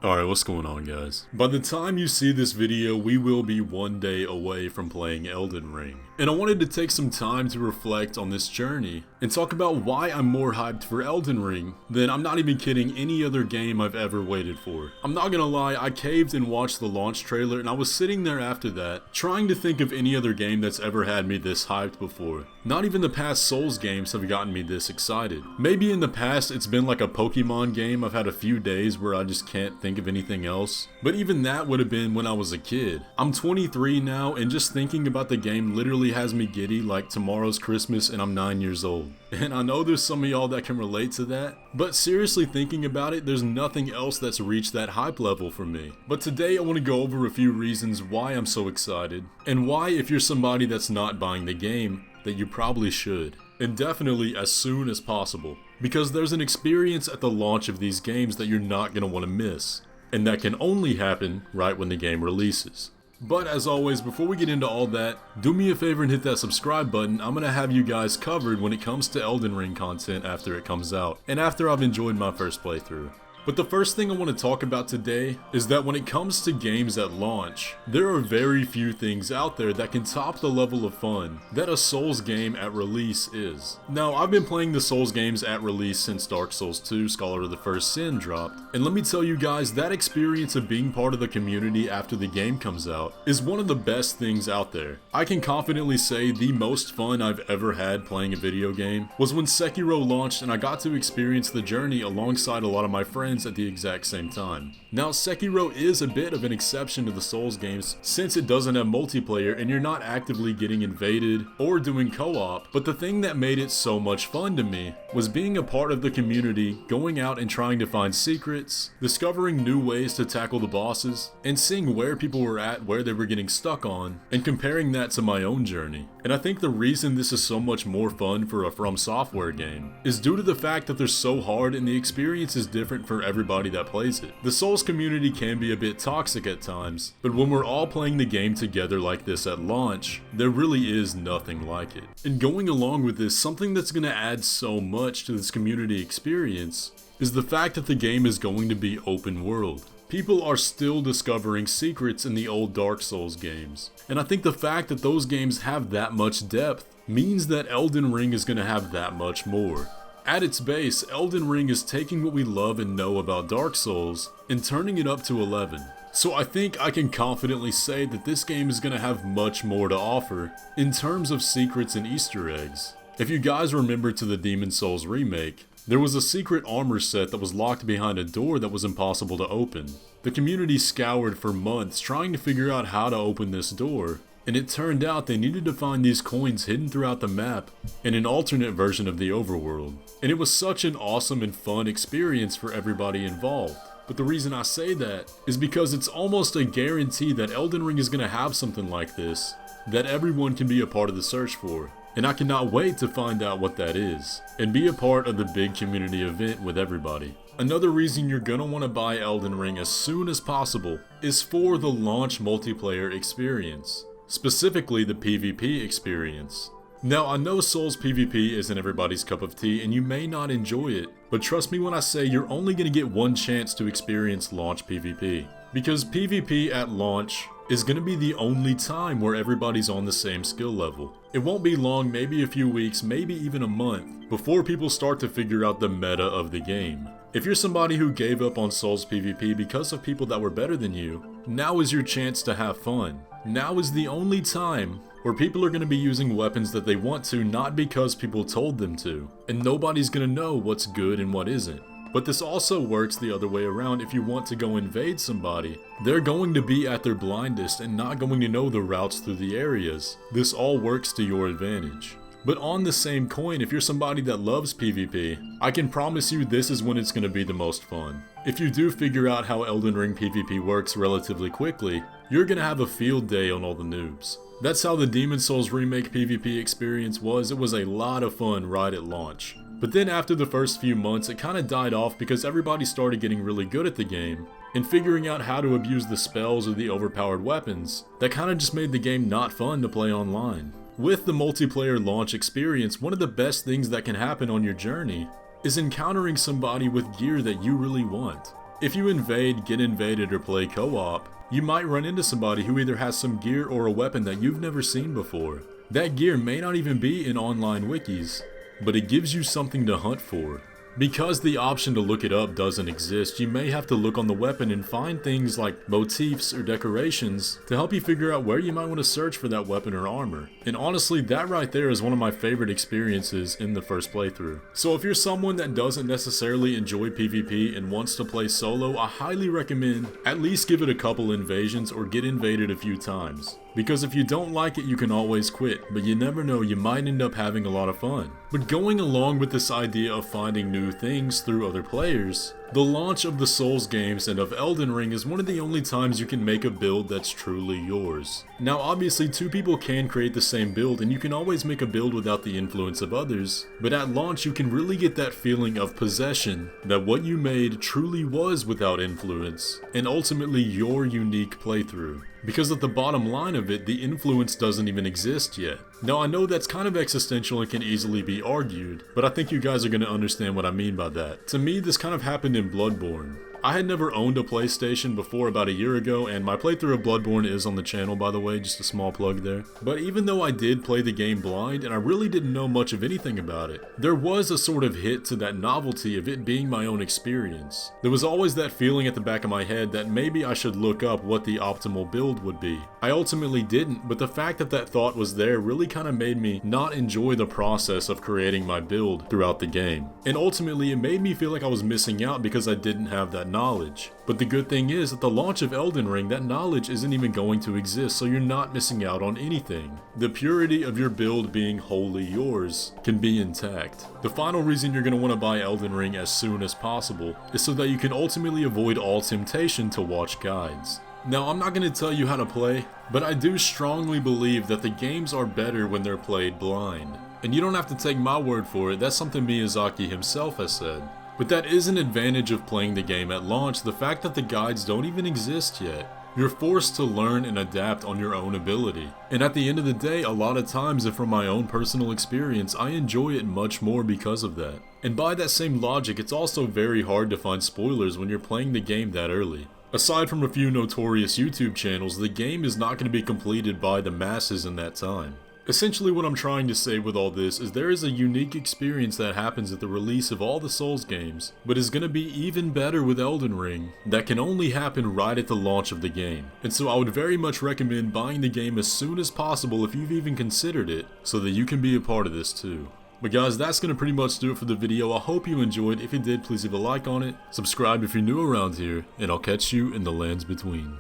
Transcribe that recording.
Alright, what's going on, guys? By the time you see this video, we will be one day away from playing Elden Ring. And I wanted to take some time to reflect on this journey and talk about why I'm more hyped for Elden Ring than, I'm not even kidding, any other game I've ever waited for. I'm not gonna lie, I caved and watched the launch trailer, and I was sitting there after that, trying to think of any other game that's ever had me this hyped before. Not even the past Souls games have gotten me this excited. Maybe in the past it's been like a Pokemon game. I've had a few days where I just can't think of anything else, but even that would have been when I was a kid. I'm 23 now, and just thinking about the game literally has me giddy like tomorrow's Christmas and I'm 9 years old. And I know there's some of y'all that can relate to that, but seriously thinking about it, there's nothing else that's reached that hype level for me. But today I want to go over a few reasons why I'm so excited, and why, if you're somebody that's not buying the game, that you probably should. And definitely as soon as possible, because there's an experience at the launch of these games that you're not going to want to miss, and that can only happen right when the game releases. But as always, before we get into all that, do me a favor and hit that subscribe button. I'm going to have you guys covered when it comes to Elden Ring content after it comes out, and after I've enjoyed my first playthrough. But the first thing I want to talk about today is that when it comes to games at launch, there are very few things out there that can top the level of fun that a Souls game at release is. Now, I've been playing the Souls games at release since Dark Souls 2 Scholar of the First Sin dropped, and let me tell you guys, that experience of being part of the community after the game comes out is one of the best things out there. I can confidently say the most fun I've ever had playing a video game was when Sekiro launched, and I got to experience the journey alongside a lot of my friends at the exact same time. Now, Sekiro is a bit of an exception to the Souls games since it doesn't have multiplayer and you're not actively getting invaded or doing co-op, but the thing that made it so much fun to me was being a part of the community, going out and trying to find secrets, discovering new ways to tackle the bosses, and seeing where people were at, where they were getting stuck on, and comparing that to my own journey. And I think the reason this is so much more fun for a From Software game is due to the fact that they're so hard and the experience is different for everybody that plays it. The Souls community can be a bit toxic at times, but when we're all playing the game together like this at launch, there really is nothing like it. And going along with this, something that's going to add so much to this community experience is the fact that the game is going to be open world. People are still discovering secrets in the old Dark Souls games, and I think the fact that those games have that much depth means that Elden Ring is going to have that much more. At its base, Elden Ring is taking what we love and know about Dark Souls and turning it up to 11. So I think I can confidently say that this game is going to have much more to offer in terms of secrets and Easter eggs. If you guys remember to the Demon's Souls remake, there was a secret armor set that was locked behind a door that was impossible to open. The community scoured for months trying to figure out how to open this door, and it turned out they needed to find these coins hidden throughout the map in an alternate version of the overworld. And it was such an awesome and fun experience for everybody involved. But the reason I say that is because it's almost a guarantee that Elden Ring is going to have something like this that everyone can be a part of the search for. And I cannot wait to find out what that is and be a part of the big community event with everybody. Another reason you're gonna want to buy Elden Ring as soon as possible is for the launch multiplayer experience. Specifically the PvP experience. Now, I know Souls PvP isn't everybody's cup of tea and you may not enjoy it, but trust me when I say you're only going to get one chance to experience launch PvP. Because PvP at launch is going to be the only time where everybody's on the same skill level. It won't be long, maybe a few weeks, maybe even a month, before people start to figure out the meta of the game. If you're somebody who gave up on Souls PvP because of people that were better than you, now is your chance to have fun. Now is the only time where people are going to be using weapons that they want to, not because people told them to. And nobody's going to know what's good and what isn't. But this also works the other way around. If you want to go invade somebody, they're going to be at their blindest and not going to know the routes through the areas. This all works to your advantage. But on the same coin, if you're somebody that loves PvP, I can promise you this is when it's going to be the most fun. If you do figure out how Elden Ring PvP works relatively quickly, you're going to have a field day on all the noobs. That's how the Demon's Souls remake PvP experience was. It was a lot of fun right at launch. But then after the first few months, it kind of died off because everybody started getting really good at the game and figuring out how to abuse the spells or the overpowered weapons. That kind of just made the game not fun to play online. With the multiplayer launch experience, one of the best things that can happen on your journey is encountering somebody with gear that you really want. If you invade, get invaded, or play co-op, you might run into somebody who either has some gear or a weapon that you've never seen before. That gear may not even be in online wikis, but it gives you something to hunt for. Because the option to look it up doesn't exist, you may have to look on the weapon and find things like motifs or decorations to help you figure out where you might want to search for that weapon or armor. And honestly, that right there is one of my favorite experiences in the first playthrough. So if you're someone that doesn't necessarily enjoy PvP and wants to play solo, I highly recommend at least give it a couple invasions or get invaded a few times. Because if you don't like it, you can always quit, but you never know, you might end up having a lot of fun. But going along with this idea of finding new things through other players, the launch of the Souls games and of Elden Ring is one of the only times you can make a build that's truly yours. Now obviously two people can create the same build and you can always make a build without the influence of others, but at launch you can really get that feeling of possession, that what you made truly was without influence, and ultimately your unique playthrough. Because at the bottom line of it, the influence doesn't even exist yet. Now I know that's kind of existential and can easily be argued, but I think you guys are going to understand what I mean by that. To me, this kind of happened in Bloodborne. I had never owned a PlayStation before about a year ago, and my playthrough of Bloodborne is on the channel, by the way, just a small plug there. But even though I did play the game blind and I really didn't know much of anything about it, there was a sort of hit to that novelty of it being my own experience. There was always that feeling at the back of my head that maybe I should look up what the optimal build would be. I ultimately didn't, but the fact that that thought was there really kind of made me not enjoy the process of creating my build throughout the game. And ultimately it made me feel like I was missing out because I didn't have that knowledge. But the good thing is, at the launch of Elden Ring, that knowledge isn't even going to exist, so you're not missing out on anything. The purity of your build being wholly yours can be intact. The final reason you're going to want to buy Elden Ring as soon as possible is so that you can ultimately avoid all temptation to watch guides. Now, I'm not going to tell you how to play, but I do strongly believe that the games are better when they're played blind. And you don't have to take my word for it, that's something Miyazaki himself has said. But that is an advantage of playing the game at launch, the fact that the guides don't even exist yet. You're forced to learn and adapt on your own ability. And at the end of the day, a lot of times, and from my own personal experience, I enjoy it much more because of that. And by that same logic, it's also very hard to find spoilers when you're playing the game that early. Aside from a few notorious YouTube channels, the game is not going to be completed by the masses in that time. Essentially what I'm trying to say with all this is there is a unique experience that happens at the release of all the Souls games, but is going to be even better with Elden Ring, that can only happen right at the launch of the game. And so I would very much recommend buying the game as soon as possible if you've even considered it, so that you can be a part of this too. But guys, that's going to pretty much do it for the video. I hope you enjoyed. If you did, please leave a like on it, subscribe if you're new around here, and I'll catch you in the lands between.